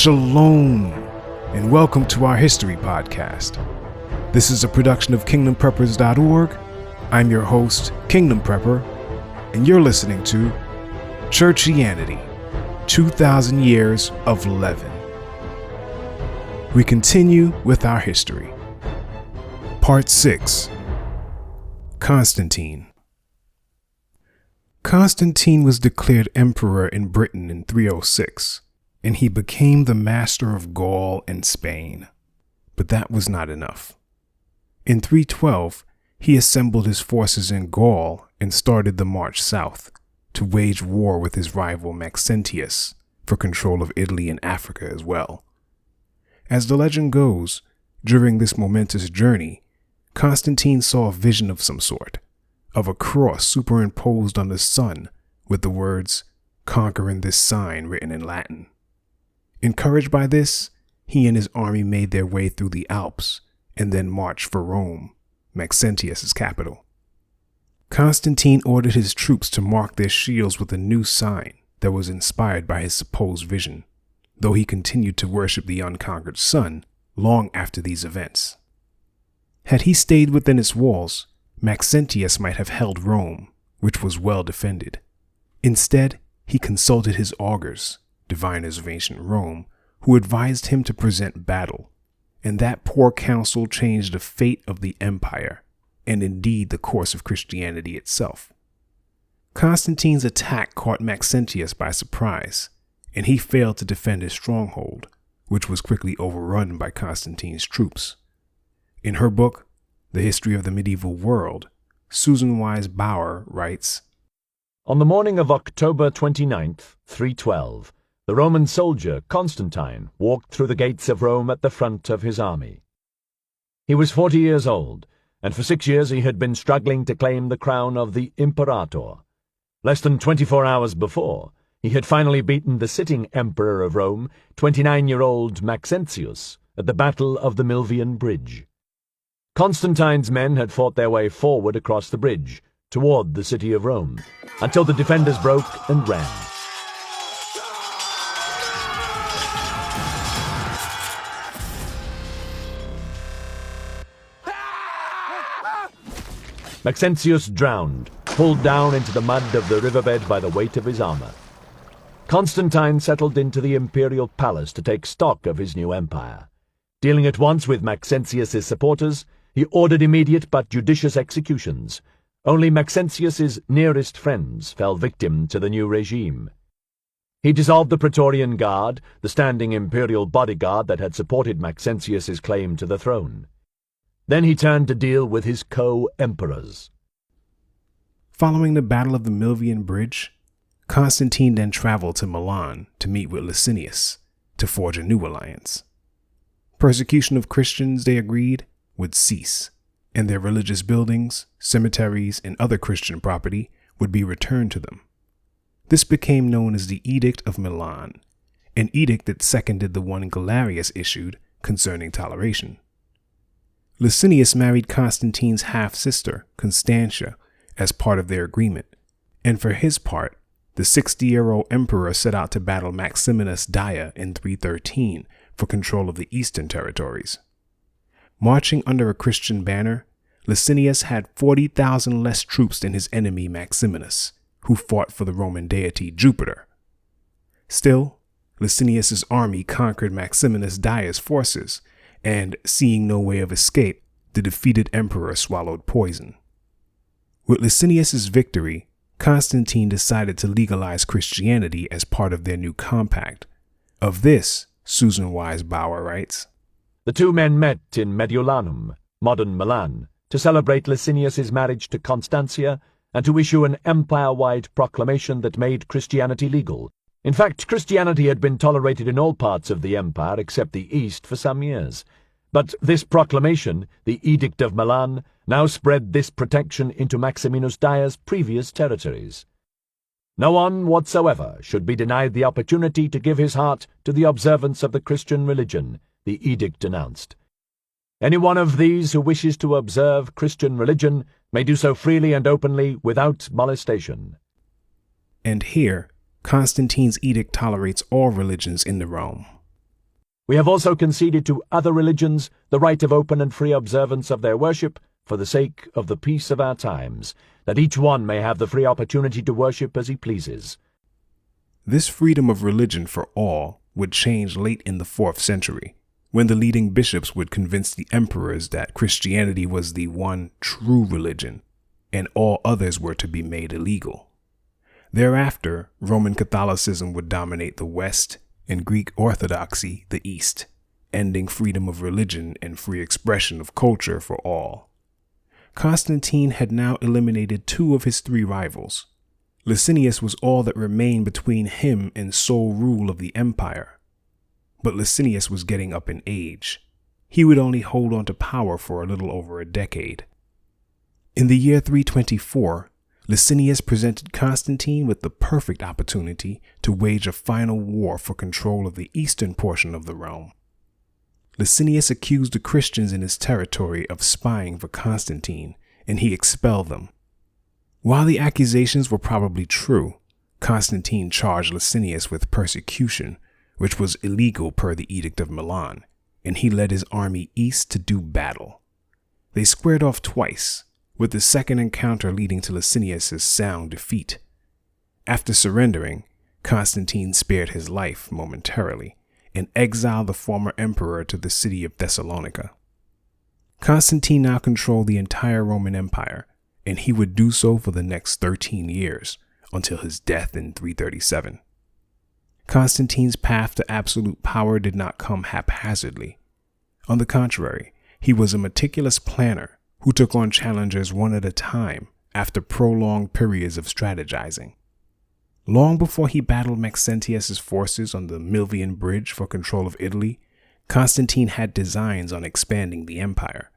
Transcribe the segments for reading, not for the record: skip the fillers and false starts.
Shalom, and welcome to our History Podcast. This is a production of KingdomPreppers.org. I'm your host, Kingdom Prepper, and you're listening to Churchianity, 2000 Years of Leaven. We continue with our history. Part 6. Constantine. Constantine was declared emperor in Britain in 306, and he became the master of Gaul and Spain. But that was not enough. In 312, he assembled his forces in Gaul and started the march south to wage war with his rival Maxentius for control of Italy and Africa as well. As the legend goes, during this momentous journey, Constantine saw a vision of some sort, of a cross superimposed on the sun with the words, "Conquering this sign," written in Latin. Encouraged by this, he and his army made their way through the Alps and then marched for Rome, Maxentius' capital. Constantine ordered his troops to mark their shields with a new sign that was inspired by his supposed vision, though he continued to worship the Unconquered Sun long after these events. Had he stayed within its walls, Maxentius might have held Rome, which was well defended. Instead, he consulted his augurs, diviners of ancient Rome, who advised him to present battle, and that poor counsel changed the fate of the empire, and indeed the course of Christianity itself. Constantine's attack caught Maxentius by surprise, and he failed to defend his stronghold, which was quickly overrun by Constantine's troops. In her book, The History of the Medieval World, Susan Wise Bauer writes, "On the morning of October 29th, 312, the Roman soldier Constantine walked through the gates of Rome at the front of his army. He was 40 years old, and for 6 years he had been struggling to claim the crown of the Imperator. Less than 24 hours before, he had finally beaten the sitting emperor of Rome, 29-year-old Maxentius, at the Battle of the Milvian Bridge. Constantine's men had fought their way forward across the bridge, toward the city of Rome, until the defenders broke and ran. Maxentius drowned, pulled down into the mud of the riverbed by the weight of his armor. Constantine settled into the imperial palace to take stock of his new empire. Dealing at once with Maxentius' supporters, he ordered immediate but judicious executions. Only Maxentius' nearest friends fell victim to the new regime. He dissolved the Praetorian Guard, the standing imperial bodyguard that had supported Maxentius' claim to the throne. Then he turned to deal with his co-emperors. Following the Battle of the Milvian Bridge, Constantine then traveled to Milan to meet with Licinius to forge a new alliance. Persecution of Christians, they agreed, would cease, and their religious buildings, cemeteries, and other Christian property would be returned to them. This became known as the Edict of Milan, an edict that seconded the one Galerius issued concerning toleration. Licinius married Constantine's half-sister, Constantia, as part of their agreement, and for his part, the 60-year-old emperor set out to battle Maximinus Daia in 313 for control of the eastern territories. Marching under a Christian banner, Licinius had 40,000 less troops than his enemy Maximinus, who fought for the Roman deity Jupiter. Still, Licinius' army conquered Maximinus Daia's forces, and, seeing no way of escape, the defeated emperor swallowed poison. With Licinius' victory, Constantine decided to legalize Christianity as part of their new compact. Of this, Susan Wise Bauer writes, "The two men met in Mediolanum, modern Milan, to celebrate Licinius' marriage to Constantia and to issue an empire-wide proclamation that made Christianity legal. In fact, Christianity had been tolerated in all parts of the empire except the East for some years. But this proclamation, the Edict of Milan, now spread this protection into Maximinus Daia's previous territories. No one whatsoever should be denied the opportunity to give his heart to the observance of the Christian religion, the edict announced. Any one of these who wishes to observe Christian religion may do so freely and openly without molestation." And here, Constantine's edict tolerates all religions in the realm. We have also conceded to other religions the right of open and free observance of their worship for the sake of the peace of our times, that each one may have the free opportunity to worship as he pleases. This freedom of religion for all would change late in the 4th century, when the leading bishops would convince the emperors that Christianity was the one true religion, and all others were to be made illegal. Thereafter, Roman Catholicism would dominate the West and Greek Orthodoxy the East, ending freedom of religion and free expression of culture for all. Constantine had now eliminated 2 of his 3 rivals. Licinius was all that remained between him and sole rule of the empire. But Licinius was getting up in age. He would only hold on to power for a little over a decade. In the year 324, Licinius presented Constantine with the perfect opportunity to wage a final war for control of the eastern portion of the realm. Licinius accused the Christians in his territory of spying for Constantine, and he expelled them. While the accusations were probably true, Constantine charged Licinius with persecution, which was illegal per the Edict of Milan, and he led his army east to do battle. They squared off twice, with the second encounter leading to Licinius' sound defeat. After surrendering, Constantine spared his life momentarily and exiled the former emperor to the city of Thessalonica. Constantine now controlled the entire Roman Empire, and he would do so for the next 13 years, until his death in 337. Constantine's path to absolute power did not come haphazardly. On the contrary, he was a meticulous planner who took on challengers one at a time after prolonged periods of strategizing. Long before he battled Maxentius' forces on the Milvian Bridge for control of Italy, Constantine had designs on expanding the empire.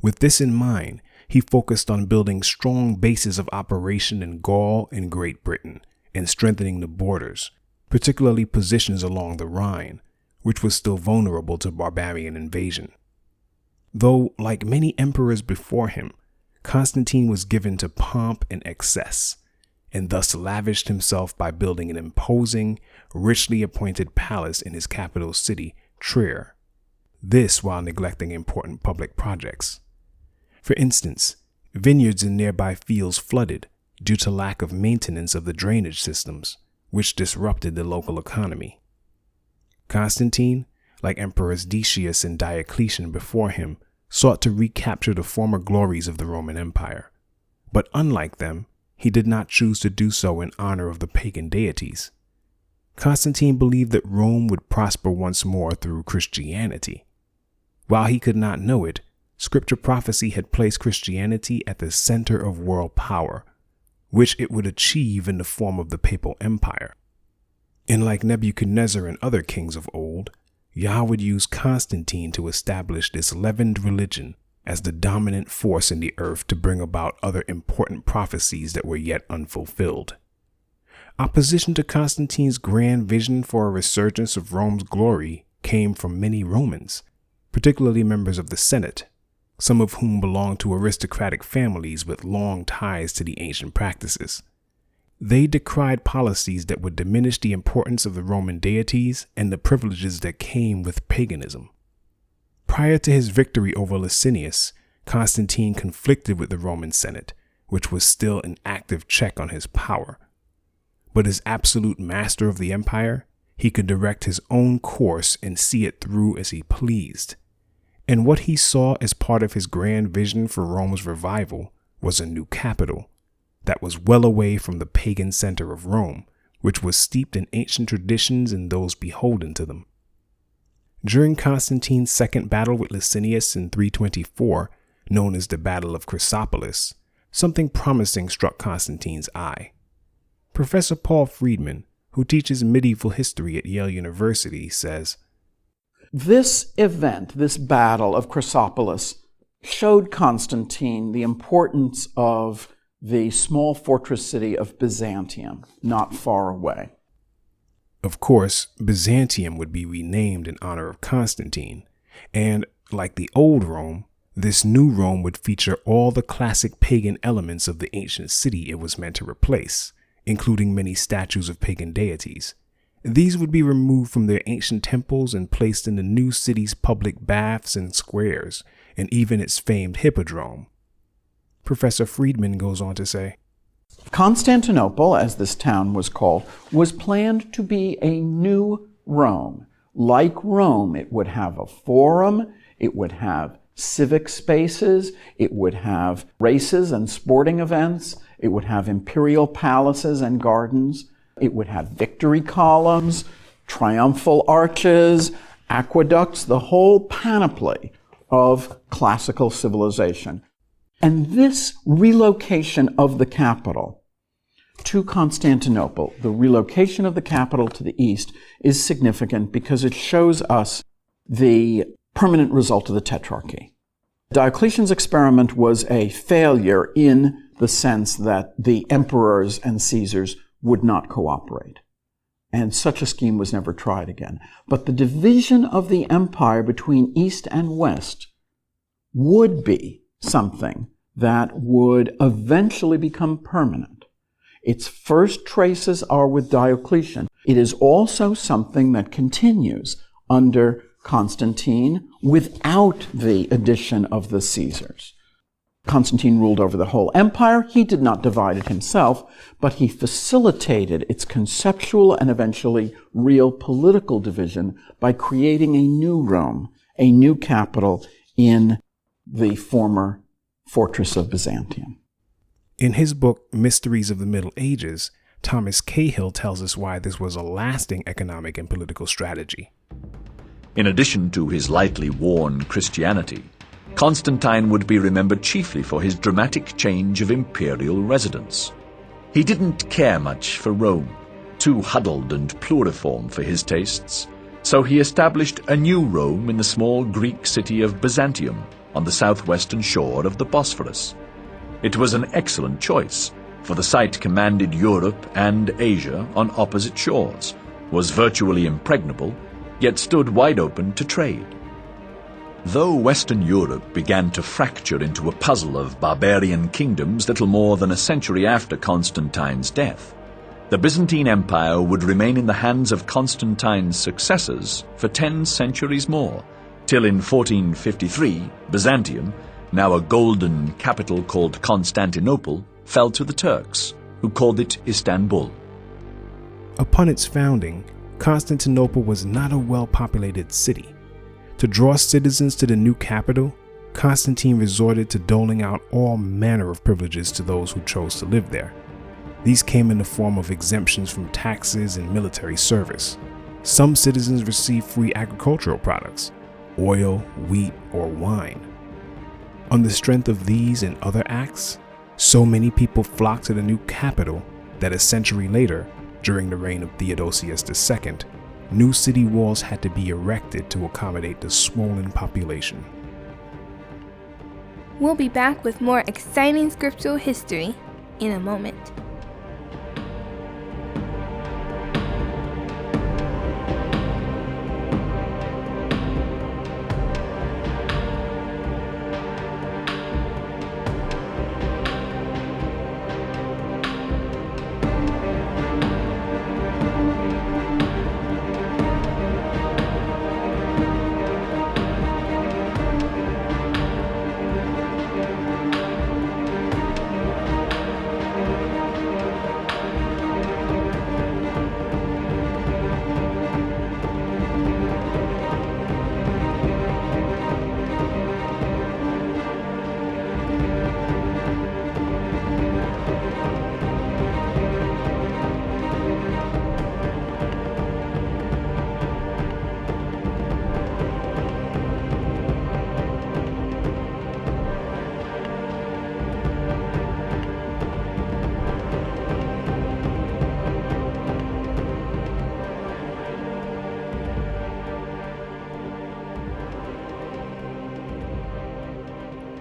With this in mind, he focused on building strong bases of operation in Gaul and Great Britain and strengthening the borders, particularly positions along the Rhine, which was still vulnerable to barbarian invasion. Though, like many emperors before him, Constantine was given to pomp and excess, and thus lavished himself by building an imposing, richly appointed palace in his capital city, Trier. This while neglecting important public projects. For instance, vineyards in nearby fields flooded due to lack of maintenance of the drainage systems, which disrupted the local economy. Constantine, like Emperors Decius and Diocletian before him, sought to recapture the former glories of the Roman Empire. But unlike them, he did not choose to do so in honor of the pagan deities. Constantine believed that Rome would prosper once more through Christianity. While he could not know it, scripture prophecy had placed Christianity at the center of world power, which it would achieve in the form of the papal empire. And like Nebuchadnezzar and other kings of old, Yah would use Constantine to establish this leavened religion as the dominant force in the earth to bring about other important prophecies that were yet unfulfilled. Opposition to Constantine's grand vision for a resurgence of Rome's glory came from many Romans, particularly members of the Senate, some of whom belonged to aristocratic families with long ties to the ancient practices. They decried policies that would diminish the importance of the Roman deities and the privileges that came with paganism. Prior to his victory over Licinius, Constantine conflicted with the Roman Senate, which was still an active check on his power. But as absolute master of the empire, he could direct his own course and see it through as he pleased. And what he saw as part of his grand vision for Rome's revival was a new capital that was well away from the pagan center of Rome, which was steeped in ancient traditions and those beholden to them. During Constantine's second battle with Licinius in 324, known as the Battle of Chrysopolis, something promising struck Constantine's eye. Professor Paul Friedman, who teaches medieval history at Yale University, says, "This event, this battle of Chrysopolis, showed Constantine the importance of the small fortress city of Byzantium, not far away." Of course, Byzantium would be renamed in honor of Constantine, and, like the old Rome, this new Rome would feature all the classic pagan elements of the ancient city it was meant to replace, including many statues of pagan deities, These would be removed from their ancient temples and placed in the new city's public baths and squares, and even its famed hippodrome. Professor Friedman goes on to say, Constantinople, as this town was called, was planned to be a new Rome. Like Rome, it would have a forum, it would have civic spaces, it would have races and sporting events, it would have imperial palaces and gardens, it would have victory columns, triumphal arches, aqueducts, the whole panoply of classical civilization. And this relocation of the capital to Constantinople, the relocation of the capital to the east, is significant because it shows us the permanent result of the Tetrarchy. Diocletian's experiment was a failure in the sense that the emperors and Caesars would not cooperate. And such a scheme was never tried again. But the division of the empire between East and West would be something that would eventually become permanent. Its first traces are with Diocletian. It is also something that continues under Constantine without the addition of the Caesars. Constantine ruled over the whole empire. He did not divide it himself, but he facilitated its conceptual and eventually real political division by creating a new Rome, a new capital in the former fortress of Byzantium. In his book, Mysteries of the Middle Ages, Thomas Cahill tells us why this was a lasting economic and political strategy. In addition to his lightly worn Christianity, Constantine would be remembered chiefly for his dramatic change of imperial residence. He didn't care much for Rome, too huddled and pluriform for his tastes, so he established a new Rome in the small Greek city of Byzantium on the southwestern shore of the Bosphorus. It was an excellent choice, for the site commanded Europe and Asia on opposite shores, was virtually impregnable, yet stood wide open to trade. Though Western Europe began to fracture into a puzzle of barbarian kingdoms little more than a century after Constantine's death, the Byzantine Empire would remain in the hands of Constantine's successors for 10 centuries more, till in 1453 Byzantium, now a golden capital called Constantinople, fell to the Turks, who called it Istanbul. Upon its founding, Constantinople was not a well-populated city. To draw citizens to the new capital, Constantine resorted to doling out all manner of privileges to those who chose to live there. These came in the form of exemptions from taxes and military service. Some citizens received free agricultural products, oil, wheat, or wine. On the strength of these and other acts, so many people flocked to the new capital that a century later, during the reign of Theodosius II, new city walls had to be erected to accommodate the swollen population. We'll be back with more exciting scriptural history in a moment.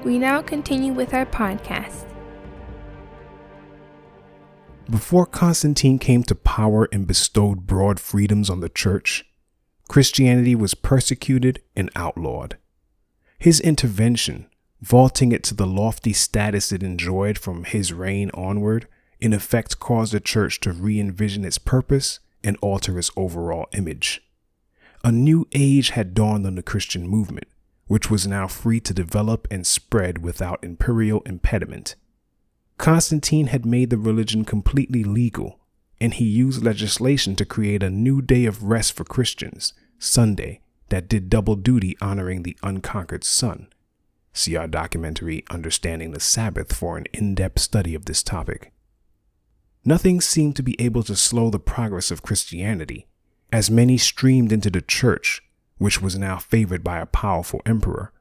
We now continue with our podcast. Before Constantine came to power and bestowed broad freedoms on the church, Christianity was persecuted and outlawed. His intervention, vaulting it to the lofty status it enjoyed from his reign onward, in effect caused the church to re-envision its purpose and alter its overall image. A new age had dawned on the Christian movement, which was now free to develop and spread without imperial impediment. Constantine had made the religion completely legal, and he used legislation to create a new day of rest for Christians, Sunday, that did double duty honoring the Unconquered Sun. See our documentary Understanding the Sabbath for an in-depth study of this topic. Nothing seemed to be able to slow the progress of Christianity, as many streamed into the church, which was now favored by a powerful emperor.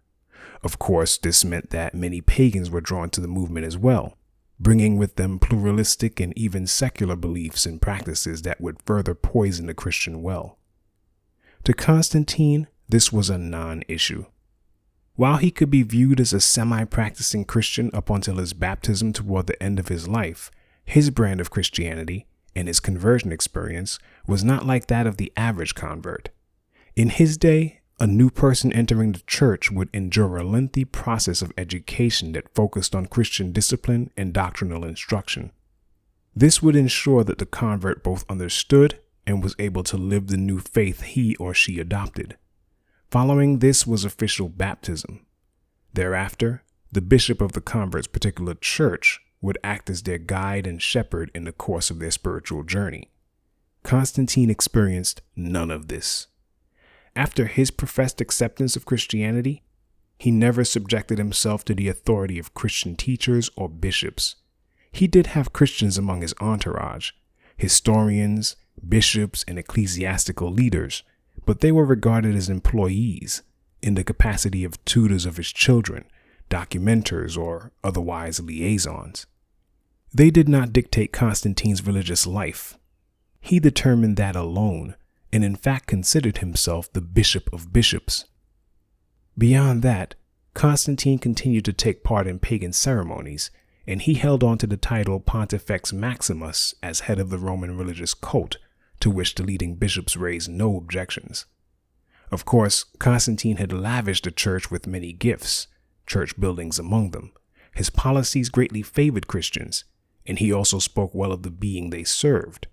Of course, this meant that many pagans were drawn to the movement as well, bringing with them pluralistic and even secular beliefs and practices that would further poison the Christian well. To Constantine, this was a non-issue. While he could be viewed as a semi-practicing Christian up until his baptism toward the end of his life, his brand of Christianity and his conversion experience was not like that of the average convert. In his day, a new person entering the church would endure a lengthy process of education that focused on Christian discipline and doctrinal instruction. This would ensure that the convert both understood and was able to live the new faith he or she adopted. Following this was official baptism. Thereafter, the bishop of the convert's particular church would act as their guide and shepherd in the course of their spiritual journey. Constantine experienced none of this. After his professed acceptance of Christianity, he never subjected himself to the authority of Christian teachers or bishops. He did have Christians among his entourage, historians, bishops, and ecclesiastical leaders, but they were regarded as employees in the capacity of tutors of his children, documenters, or otherwise liaisons. They did not dictate Constantine's religious life. He determined that alone, and in fact considered himself the bishop of bishops. Beyond that, Constantine continued to take part in pagan ceremonies, and he held on to the title Pontifex Maximus as head of the Roman religious cult, to which the leading bishops raised no objections. Of course, Constantine had lavished the church with many gifts, church buildings among them. His policies greatly favored Christians, and he also spoke well of the being they served.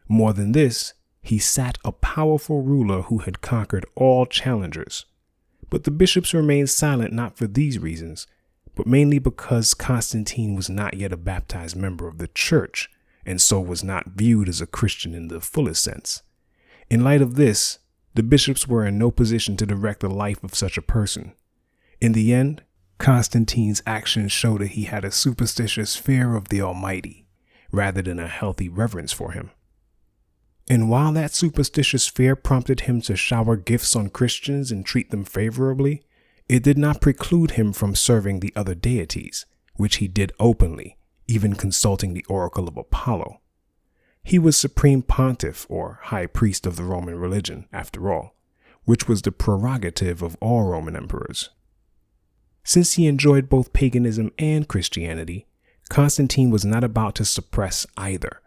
More than this, he sat a powerful ruler who had conquered all challengers. But the bishops remained silent not for these reasons, but mainly because Constantine was not yet a baptized member of the church, and so was not viewed as a Christian in the fullest sense. In light of this, the bishops were in no position to direct the life of such a person. In the end, Constantine's actions showed that he had a superstitious fear of the Almighty, rather than a healthy reverence for him. And while that superstitious fear prompted him to shower gifts on Christians and treat them favorably, it did not preclude him from serving the other deities, which he did openly, even consulting the oracle of Apollo. He was supreme pontiff, or high priest of the Roman religion, after all, which was the prerogative of all Roman emperors. Since he enjoyed both paganism and Christianity, Constantine was not about to suppress either.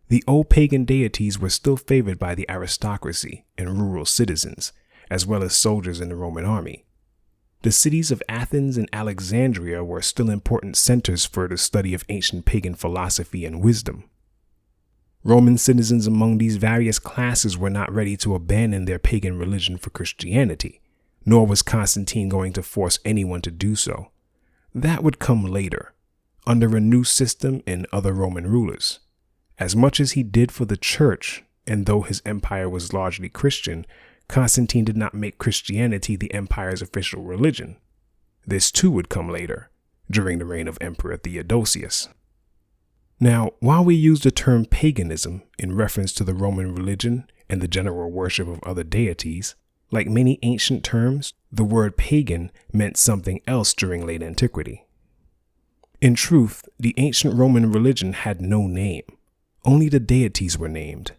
The old pagan deities were still favored by the aristocracy and rural citizens, as well as soldiers in the Roman army. The cities of Athens and Alexandria were still important centers for the study of ancient pagan philosophy and wisdom. Roman citizens among these various classes were not ready to abandon their pagan religion for Christianity, nor was Constantine going to force anyone to do so. That would come later, under a new system and other Roman rulers. As much as he did for the church, and though his empire was largely Christian, Constantine did not make Christianity the empire's official religion. This too would come later, during the reign of Emperor Theodosius. Now, while we use the term paganism in reference to the Roman religion and the general worship of other deities, like many ancient terms, the word pagan meant something else during late antiquity. In truth, the ancient Roman religion had no name. Only the deities were named.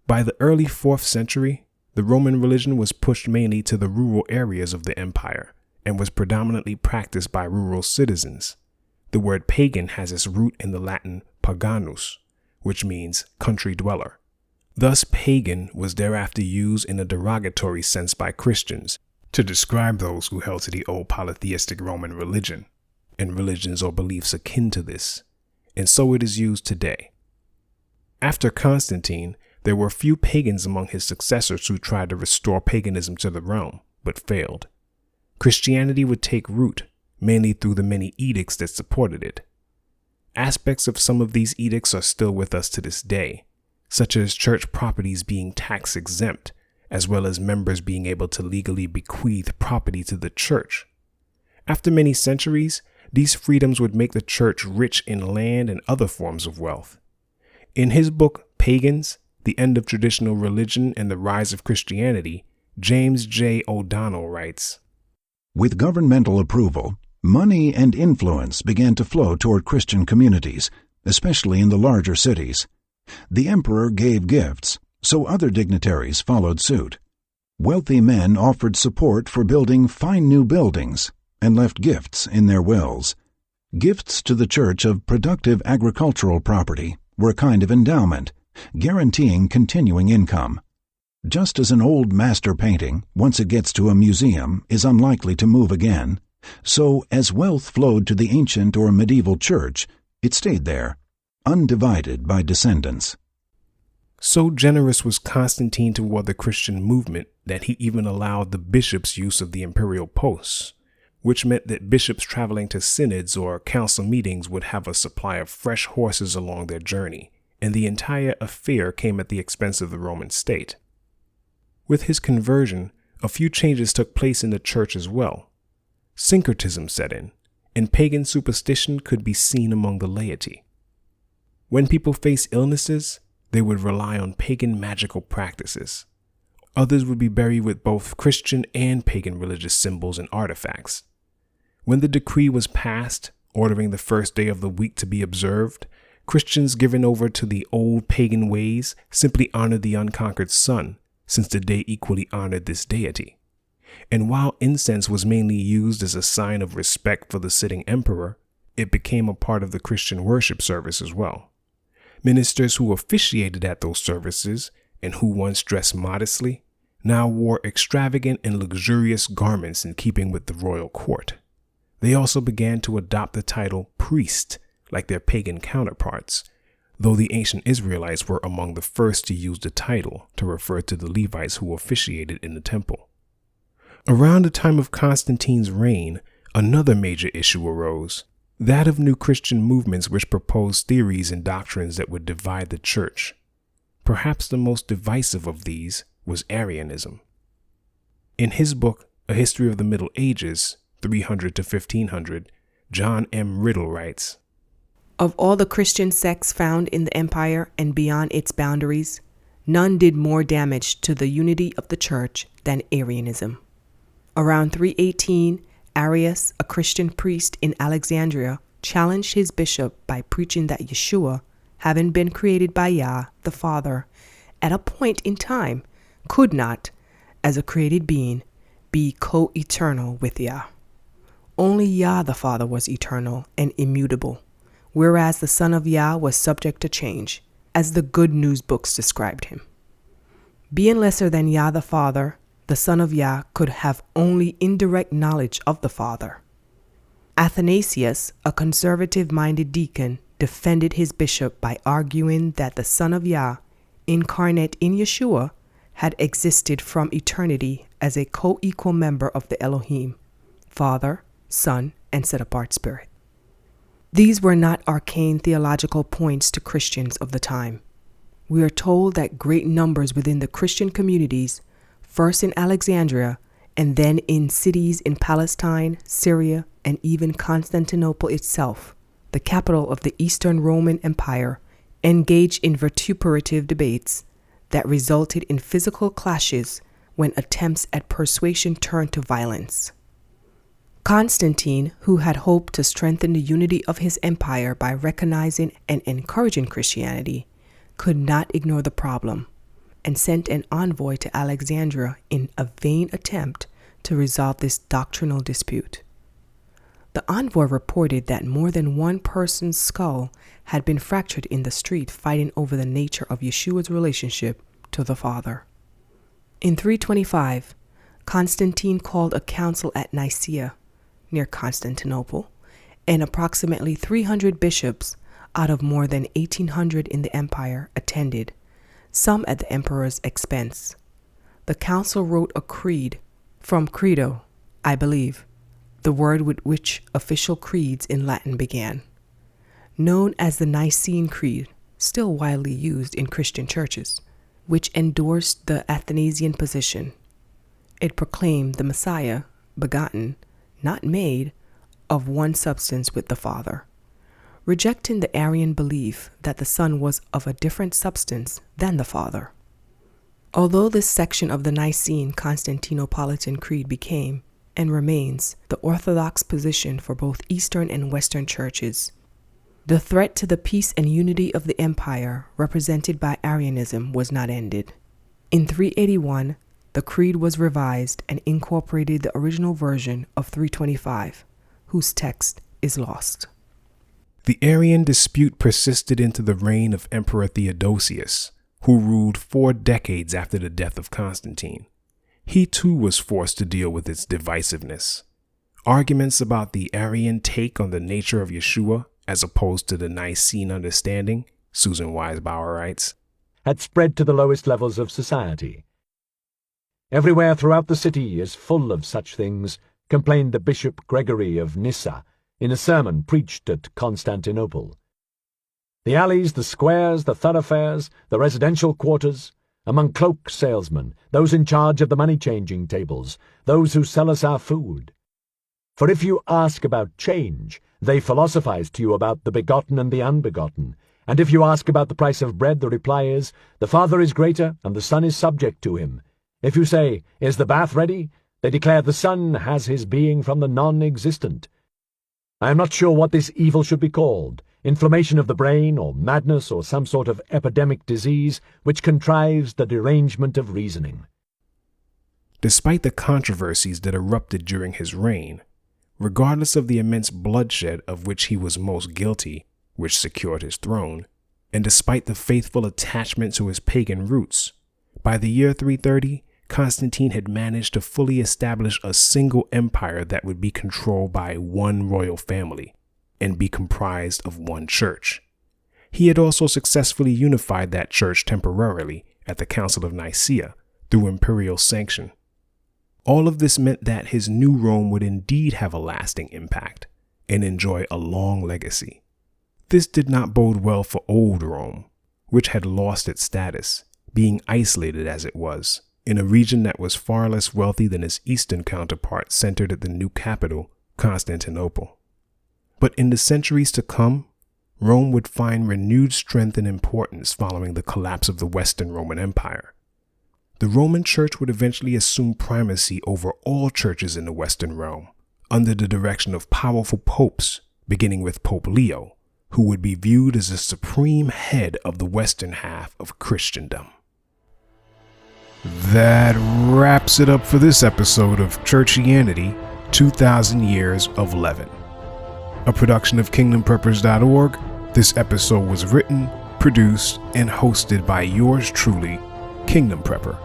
By the early 4th century, the Roman religion was pushed mainly to the rural areas of the empire and was predominantly practiced by rural citizens. The word pagan has its root in the Latin paganus, which means country dweller. Thus, pagan was thereafter used in a derogatory sense by Christians to describe those who held to the old polytheistic Roman religion and religions or beliefs akin to this, and so it is used today. After Constantine, There were few pagans among his successors who tried to restore paganism to the realm, but failed. Christianity would take root, mainly through the many edicts that supported it. Aspects of some of these edicts are still with us to this day, such as church properties being tax exempt, as well as members being able to legally bequeath property to the church. After many centuries, these freedoms would make the church rich in land and other forms of wealth. In his book, Pagans, The End of Traditional Religion and the Rise of Christianity, James J. O'Donnell writes, "With governmental approval, money and influence began to flow toward Christian communities, especially in the larger cities. The emperor gave gifts, so other dignitaries followed suit. Wealthy men offered support for building fine new buildings and left gifts in their wills. Gifts to the church of productive agricultural property were a kind of endowment, guaranteeing continuing income. Just as an old master painting, once it gets to a museum, is unlikely to move again, so as wealth flowed to the ancient or medieval church, it stayed there, undivided by descendants." So generous was Constantine toward the Christian movement that he even allowed the bishops use of the imperial posts, which meant that bishops traveling to synods or council meetings would have a supply of fresh horses along their journey, and the entire affair came at the expense of the Roman state. With his conversion, a few changes took place in the church as well. Syncretism set in, and pagan superstition could be seen among the laity. When people faced illnesses, they would rely on pagan magical practices. Others would be buried with both Christian and pagan religious symbols and artifacts. When the decree was passed, ordering the first day of the week to be observed, Christians given over to the old pagan ways simply honored the unconquered sun, since the day equally honored this deity. And while incense was mainly used as a sign of respect for the sitting emperor, it became a part of the Christian worship service as well. Ministers who officiated at those services, and who once dressed modestly, now wore extravagant and luxurious garments in keeping with the royal court. They also began to adopt the title priest, like their pagan counterparts, though the ancient Israelites were among the first to use the title to refer to the Levites who officiated in the temple. Around the time of Constantine's reign, another major issue arose, that of new Christian movements which proposed theories and doctrines that would divide the church. Perhaps the most divisive of these was Arianism. In his book, A History of the Middle Ages, 300 to 1500, John M. Riddle writes, "Of all the Christian sects found in the empire and beyond its boundaries, none did more damage to the unity of the church than Arianism. Around 318, Arius, a Christian priest in Alexandria, challenged his bishop by preaching that Yeshua, having been created by Yah, the Father, at a point in time, could not, as a created being, be co-eternal with Yah. Only Yah the Father was eternal and immutable, whereas the Son of Yah was subject to change, as the Good News books described him. Being lesser than Yah the Father, the Son of Yah could have only indirect knowledge of the Father. Athanasius, a conservative-minded deacon, defended his bishop by arguing that the Son of Yah, incarnate in Yeshua, had existed from eternity as a co-equal member of the Elohim, Father, Son, and set-apart Spirit. These were not arcane theological points to Christians of the time. We are told that great numbers within the Christian communities, first in Alexandria and then in cities in Palestine, Syria, and even Constantinople itself, the capital of the Eastern Roman Empire, engaged in vituperative debates that resulted in physical clashes when attempts at persuasion turned to violence. Constantine, who had hoped to strengthen the unity of his empire by recognizing and encouraging Christianity, could not ignore the problem and sent an envoy to Alexandria in a vain attempt to resolve this doctrinal dispute. The envoy reported that more than one person's skull had been fractured in the street fighting over the nature of Yeshua's relationship to the Father. In 325, Constantine called a council at Nicaea, near Constantinople, and approximately 300 bishops out of more than 1,800 in the empire attended, some at the emperor's expense. The council wrote a creed, from credo, I believe, the word with which official creeds in Latin began, known as the Nicene Creed, still widely used in Christian churches, which endorsed the Athanasian position. It proclaimed the Messiah, begotten, not made, of one substance with the Father, rejecting the Arian belief that the Son was of a different substance than the Father. Although this section of the Nicene Constantinopolitan Creed became, and remains, the orthodox position for both Eastern and Western churches, the threat to the peace and unity of the empire represented by Arianism was not ended. In 381, the creed was revised and incorporated the original version of 325, whose text is lost. The Arian dispute persisted into the reign of Emperor Theodosius, who ruled 4 decades after the death of Constantine. He too was forced to deal with its divisiveness. Arguments about the Arian take on the nature of Yeshua, as opposed to the Nicene understanding, Susan Weisbauer writes, had spread to the lowest levels of society. Everywhere throughout the city is full of such things, complained the Bishop Gregory of Nyssa in a sermon preached at Constantinople. The alleys, the squares, the thoroughfares, the residential quarters, among cloak salesmen, those in charge of the money-changing tables, those who sell us our food. For if you ask about change, they philosophize to you about the begotten and the unbegotten. And if you ask about the price of bread, the reply is, the Father is greater, and the Son is subject to him. If you say, is the bath ready? They declare the Son has his being from the non-existent. I am not sure what this evil should be called, inflammation of the brain, or madness, or some sort of epidemic disease which contrives the derangement of reasoning. Despite the controversies that erupted during his reign, regardless of the immense bloodshed of which he was most guilty, which secured his throne, and despite the faithful attachment to his pagan roots, by the year 330, Constantine had managed to fully establish a single empire that would be controlled by one royal family and be comprised of one church. He had also successfully unified that church temporarily at the Council of Nicaea through imperial sanction. All of this meant that his new Rome would indeed have a lasting impact and enjoy a long legacy. This did not bode well for old Rome, which had lost its status, being isolated as it was, in a region that was far less wealthy than its eastern counterpart centered at the new capital, Constantinople. But in the centuries to come, Rome would find renewed strength and importance following the collapse of the Western Roman Empire. The Roman Church would eventually assume primacy over all churches in the Western realm, under the direction of powerful popes, beginning with Pope Leo, who would be viewed as the supreme head of the western half of Christendom. That wraps it up for this episode of Churchianity, 2000 Years of Leaven. A production of KingdomPreppers.org, this episode was written, produced, and hosted by yours truly, Kingdom Prepper.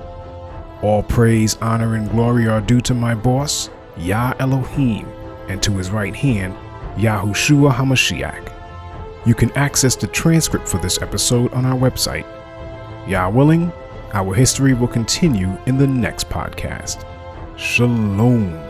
All praise, honor, and glory are due to my boss, Yah Elohim, and to his right hand, Yahushua HaMashiach. You can access the transcript for this episode on our website. Yah willing, our history will continue in the next podcast. Shalom.